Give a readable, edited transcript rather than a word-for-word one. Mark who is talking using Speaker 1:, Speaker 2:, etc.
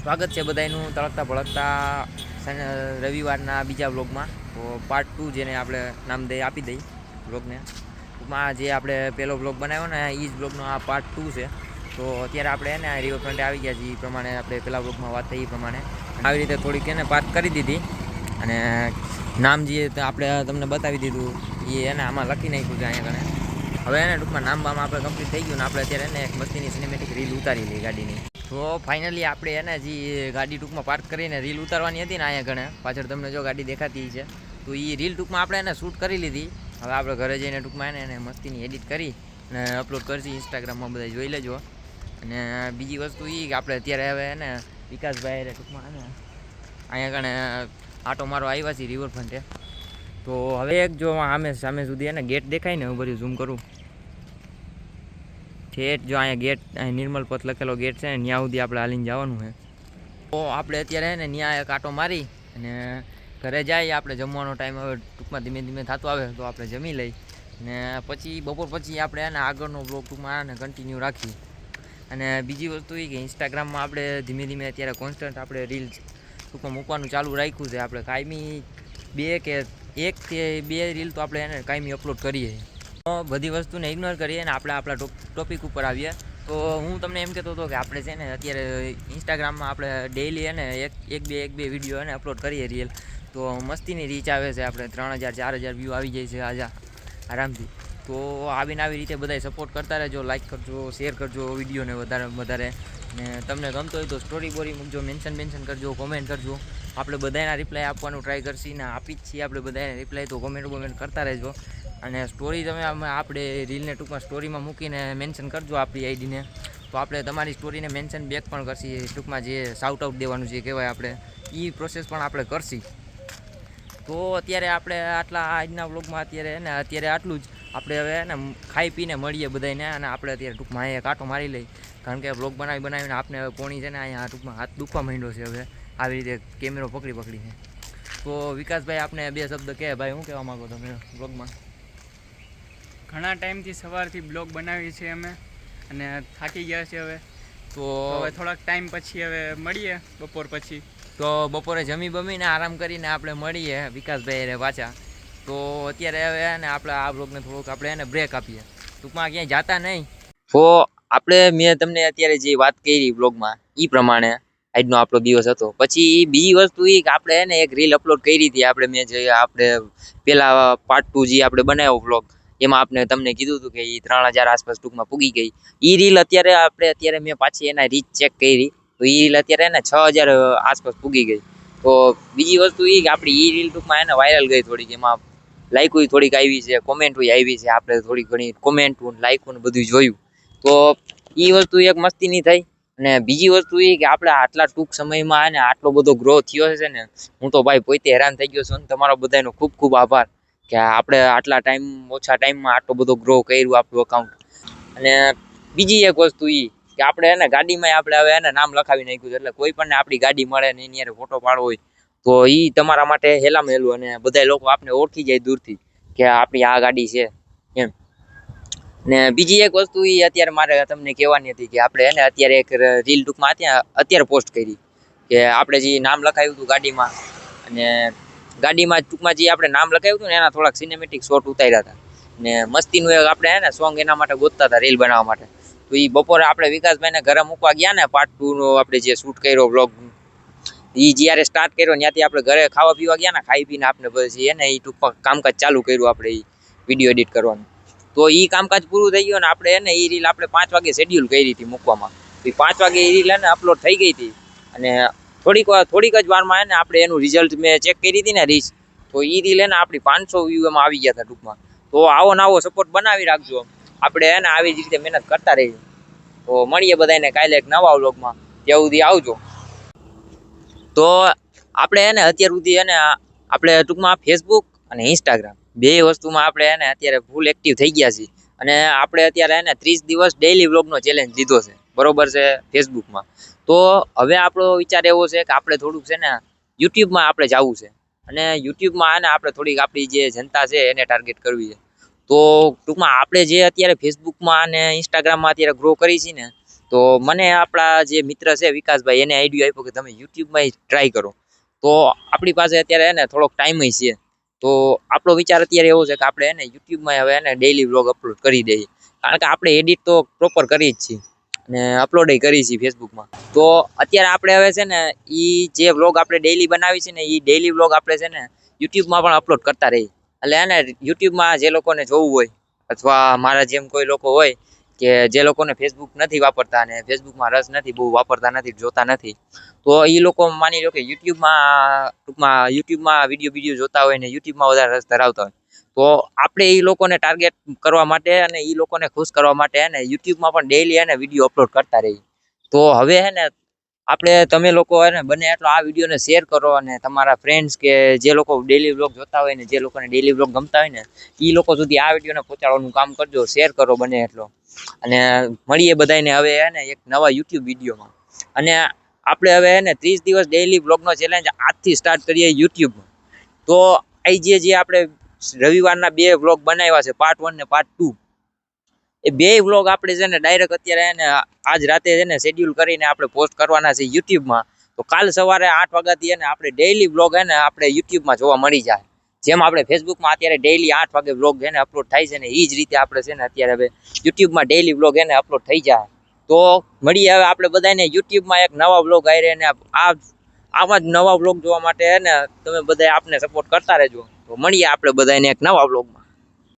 Speaker 1: સ્વાગત છે બધાનું તળકતા ભળકતા રવિવારના બીજા વ્લોગમાં. તો પાર્ટ 2 જેને આપણે નામ આપી દઈ વ્લોગને. ટૂંકમાં જે આપણે પહેલો વ્લોગ બનાવ્યો ને એ જ વ્લોગનો આ પાર્ટ 2 છે. તો અત્યારે આપણે એને રિવરફ્રન્ટે આવી ગયા છીએ. એ પ્રમાણે આપણે પહેલા વ્લોગમાં વાત થઈ એ પ્રમાણે આવી રીતે થોડીક એને પાર્ક કરી દીધી અને નામ જે આપણે તમને બતાવી દીધું એ એને આમાં લખી નાખ્યું છે અહીંયા કણે. હવે એને ટૂંકમાં નામ બામ આપણે કમ્પ્લીટ થઈ ગયું ને આપણે અત્યારે એને એક મસ્તીની સિનેમેટિક રીલ ઉતારી લઈ ગાડીની. તો ફાઇનલી આપણે એને જે ગાડી ટૂંકમાં પાર્ક કરીને રીલ ઉતારવાની હતી ને અહીંયા ઘણે પાછળ તમને જો ગાડી દેખાતી છે, તો એ રીલ ટૂંકમાં આપણે એને શૂટ કરી લીધી. હવે આપણે ઘરે જઈને ટૂંકમાં એને મસ્તીની એડિટ કરી અને અપલોડ કરશી ઇન્સ્ટાગ્રામમાં, બધા જોઈ લેજો. અને બીજી વસ્તુ એ કે આપણે અત્યારે હવે એને વિકાસભાઈ ટૂંકમાં એને અહીંયા કણે આટો મારો આવ્યા છીએ રિવરફ્રન્ટે. તો હવે એક જો સામે સુધી એને ગેટ દેખાય ને, હું બધું ઝૂમ કરું ઠેઠ જો અહીંયા ગેટ, અહીં નિર્મલ પથ લખેલો ગેટ છે ને, ત્યાં સુધી આપણે હાલીને જવાનું છે. તો આપણે અત્યારે ને ત્યાં એક આટો મારી અને ઘરે જાય. આપણે જમવાનો ટાઈમ હવે ટૂંકમાં ધીમે ધીમે થતો આવે તો આપણે જમી લઈ ને પછી બપોર પછી આપણે એને આગળનો બ્લોગ ટૂંકમાં આને કન્ટિન્યુ રાખી. અને બીજી વસ્તુ એ કે ઇન્સ્ટાગ્રામમાં આપણે ધીમે ધીમે અત્યારે કોન્સ્ટન્ટ આપણે રીલ્સ ટૂંકમાં મૂકવાનું ચાલુ રાખ્યું છે. આપણે કાયમી 1 કે 2 રીલ તો આપણે એને કાયમી અપલોડ કરીએ. બધી વસ્તુને ઇગ્નોર કરીએ ને આપણે આપણા ટોપિક ઉપર આવીએ. તો હું તમને એમ કહેતો હતો કે આપણે છે ને અત્યારે ઇન્સ્ટાગ્રામમાં આપણે ડેઈલી એને એક બે વિડીયો એને અપલોડ કરીએ રીલ, તો મસ્તીની રીચ આવે છે. આપણે 3000-4000 વ્યૂ આવી જાય છે આજે આરામથી. તો આવી રીતે બધાય સપોર્ટ કરતા રહેજો, લાઇક કરજો, શેર કરજો વિડીયોને વધારે ને તમને ગમતો હોય તો સ્ટોરી બોરી મૂકજો, મેન્શન કરજો, કોમેન્ટ કરજો. આપણે બધાના રિપ્લાય આપવાનું ટ્રાય કરશી ને આપી જ છીએ આપણે બધાને રિપ્લાય. તો કોમેન્ટ કરતા રહેજો. અને સ્ટોરી તમે આપણે રીલને ટૂંકમાં સ્ટોરીમાં મૂકીને મેન્શન કરજો આપણી આઈડીને, તો આપણે તમારી સ્ટોરીને મેન્શન બેક પણ કરશી. ટૂંકમાં જે શાઉટ આઉટ દેવાનું છે કહેવાય આપણે, એ પ્રોસેસ પણ આપણે કરશી. તો અત્યારે આપણે આજના વ્લોગમાં અત્યારે આટલું જ. આપણે હવે ને ખાઈ પીને મળીએ બધાને અને આપણે અત્યારે ટૂંકમાં અહીંયા કાંટો મારી લઈ, કારણ કે વ્લોગ બનાવીને આપણે હવે પોણી છે ને અહીંયા ટૂંકમાં હાથ દુખવા માંડ્યો છે હવે આવી રીતે કેમેરો પકડીને. તો વિકાસભાઈ આપણે 2 શબ્દ કહે ભાઈ, શું કહેવા માગો તમે વ્લોગમાં?
Speaker 2: ઘણા ટાઈમથી સવારથી બ્લોગ બનાવીએ છીએ અમે અને થાકી ગયા છે હવે. તો હવે થોડાક ટાઈમ પછી હવે મળીએ બપોર પછી.
Speaker 1: તો બપોરે જમી બમીને આરામ કરીને આપણે મળીએ વિકાસભાઈ પાછા. તો અત્યારે હવે ને આપણે આ બ્લોગને થોડુંક આપણે એને બ્રેક આપીએ, ટૂંકમાં ક્યાંય જાતા નહીં. તો મેં તમને અત્યારે જે વાત કરી બ્લોગમાં એ પ્રમાણે આજનો આપણો દિવસ હતો. પછી બીજી વસ્તુ એ કે આપણે એને એક રીલ અપલોડ કરી હતી. મેં જે આપણે પેલા પાર્ટ 2 જે આપણે બનાવ્યો બ્લોગ, એમાં તમને કીધું હતું કે એ 3000 આસપાસ ટૂંકમાં પૂગી ગઈ. એ રીલ અત્યારે મેં પાછી એના રીચ ચેક કરી તો એ રીલ અત્યારે એને 6000 આસપાસ પૂગી ગઈ. તો બીજી વસ્તુ એ કે આપણી એ રીલ ટૂંકમાં એને વાયરલ ગઈ થોડીક, એમાં લાઇકો થોડીક આવી છે, કોમેન્ટો આવી છે. આપણે થોડીક ઘણી કોમેન્ટો લાઇકો ને બધું જોયું, તો એ વસ્તુ એક મસ્તીની થઈ. અને બીજી વસ્તુ એ કે આપણે આટલા ટૂંક સમયમાં એને આટલો બધો ગ્રો થયો છે ને, હું તો ભાઈ પોતે હેરાન થઈ ગયો છું. તમારો બધાનો ખૂબ ખૂબ આભાર કે આપણે આટલા ઓછા ટાઈમમાં આટલો બધો ગ્રો કર્યું આપણું અકાઉન્ટ. અને બીજી એક વસ્તુ એ કે આપણે એને ગાડીમાં આપણે હવે એને નામ લખાવી નાખ્યું છે, એટલે કોઈ પણ આપણી ગાડી મળે ને એની ફોટો પાડવો હોય તો એ તમારા માટે હેલામ હેલું. અને બધા લોકો આપણે ઓળખી જાય દૂરથી કે આપણી આ ગાડી છે એમ. ને બીજી એક વસ્તુ એ અત્યારે મારે તમને કહેવાની હતી કે આપણે એને અત્યારે એક રીલ ટૂંકમાં અત્યારે પોસ્ટ કરી કે આપણે જે નામ લખાવ્યું હતું ગાડીમાં, અને ગાડીમાં ટૂંકમાં જે આપણે નામ લખાવ્યું હતું ને એના થોડાક સિનેમેટિક શોટ ઉતાર્યા હતા. ને મસ્તીનું એક આપણે એને સોંગ એના માટે ગોતતા હતા રીલ બનાવવા માટે. તો એ બપોરે આપણે વિકાસભાઈને ઘરે મૂકવા ગયા ને, પાર્ટ 2 નો આપણે જે શૂટ કર્યો વ્લોગ, એ જ્યારે સ્ટાર્ટ કર્યો ત્યાંથી આપણે ઘરે ખાવા પીવા ગયા ને, ખાઈ પીને આપણે પછી એને એ ટૂંકમાં કામકાજ ચાલુ કર્યું આપણે એ વિડીયો એડિટ કરવાનું. તો એ કામકાજ પૂરું થઈ ગયું ને આપણે એને એ રીલ આપણે 5 વાગે શેડ્યુલ કરી હતી મૂકવામાં. તો 5 વાગે એ રીલ એને અપલોડ થઈ ગઈ હતી. અને થોડીક જ વારમાં એને આપણે એનું રિઝલ્ટ મેં ચેક કરી હતી ને રીચ, તો એ રીલ એને આપણી 500 વ્યૂ એમાં આવી ગયા હતા ટૂંકમાં. તો આવો સપોર્ટ બનાવી રાખજો. આપણે એને આવી જ રીતે મહેનત કરતા રહીએ. તો મળીએ બધાને કાલે એક નવા વ્લોગમાં. ત્યાં સુધી આવજો. તો આપણે એને અત્યાર સુધી એને આપણે ટૂંકમાં ફેસબુક અને ઇન્સ્ટાગ્રામ 2 વસ્તુમાં આપણે એને અત્યારે ફૂલ એક્ટિવ થઈ ગયા છીએ. અને આપણે અત્યારે એને 30 દિવસ ડેઈલી વ્લોગનો ચેલેન્જ લીધો છે, બરોબર છે, ફેસબુકમાં. તો હવે આપણો વિચાર એવો છે કે આપણે થોડુંક છે ને યુટ્યુબમાં આપણે જવું છે. અને યુટ્યુબમાં એને આપણે થોડીક આપણી જે જનતા છે એને ટાર્ગેટ કરવી છે. તો ટૂંકમાં આપણે જે અત્યારે ફેસબુકમાં અને ઇન્સ્ટાગ્રામમાં અત્યારે ગ્રો કરી છીએ ને, તો મને આપણા જે મિત્ર છે વિકાસભાઈ એને આઈડિયા આપ્યો કે તમે યુટ્યુબમાં ટ્રાય કરો. તો આપણી પાસે અત્યારે એને થોડોક ટાઈમ છે, તો આપણો વિચાર અત્યારે એવો છે કે આપણે એને યુટ્યુબમાં હવે એને ડેઈલી વ્લોગ અપલોડ કરી દઈએ, કારણ કે આપણે એડિટ તો પ્રોપર કરી જ છીએ અને અપલોડ કરી છીએ ફેસબુકમાં. તો અત્યારે આપણે હવે છે ને જે વ્લોગ આપણે ડેઈલી બનાવી છે ને એ ડેઈલી વ્લોગ આપણે છે ને યુટ્યુબમાં પણ અપલોડ કરતા રહીએ. એટલે એને યુટ્યુબમાં જે લોકોને જોવું હોય અથવા મારા જેમ કોઈ લોકો હોય કે જે લોકોને ફેસબુક નથી વાપરતા અને ફેસબુકમાં રસ નથી, બહુ વાપરતા નથી, જોતા નથી, તો એ લોકો માની લો કે યુટ્યુબમાં વિડીયો જોતા હોય ને યુટ્યુબમાં વધારે રસ ધરાવતા હોય, તો આપણે એ લોકોને ટાર્ગેટ કરવા માટે અને એ લોકોને ખુશ કરવા માટે એને યુટ્યુબમાં પણ ડેઈલી એને વિડીયો અપલોડ કરતા રહીએ. તો હવે હે ને આપણે તમે લોકો એને બને એટલો આ વિડીયોને શેર કરો અને તમારા ફ્રેન્ડ્સ કે જે લોકો ડેઈલી વ્લોગ જોતા હોય ને જે લોકોને ડેઈલી વ્લોગ ગમતા હોય ને એ લોકો સુધી આ વિડીયોને પહોંચાડવાનું કામ કરજો, શેર કરો બને એટલો. અને મળીએ બધાને હવે એને એક નવા યુટ્યુબ વિડીયોમાં. અને આપણે હવે એને 30 દિવસ ડેઈલી વ્લોગનો ચેલેન્જ આજથી સ્ટાર્ટ કરીએ યુટ્યુબમાં. તો જે આપણે રવિવારના 2 વ્લોગ બનાવ્યા છે, પાર્ટ 1 ને પાર્ટ 2, એ 2 વ્લોગ આપણે છે ને ડાયરેક્ટ અત્યારે એને આજ રાતે છે ને શેડ્યુલ કરીને આપણે પોસ્ટ કરવાના છે યુટ્યુબમાં. તો કાલ સવારે 8 વાગ્યાથી એને આપણે ડેઈલી વ્લોગ એને આપણે યુટ્યુબમાં જોવા મળી જાય. જેમ આપણે ફેસબુકમાં અત્યારે ડેઈલી 8 વાગે વ્લોગ એને અપલોડ થાય છે ને એ જ રીતે આપણે છે ને અત્યારે હવે યુટ્યુબમાં ડેઈલી વ્લોગ એને અપલોડ થઈ જાય. તો મળીએ હવે આપણે બધાને યુટ્યુબમાં એક નવા વ્લોગ આવી રહ્યા ને આવા જ નવા વ્લોગ જોવા માટે ને તમે બધા આપને સપોર્ટ કરતા રહેજો. તો મળીએ આપણે બધાને એક નવા વ્લોગમાં.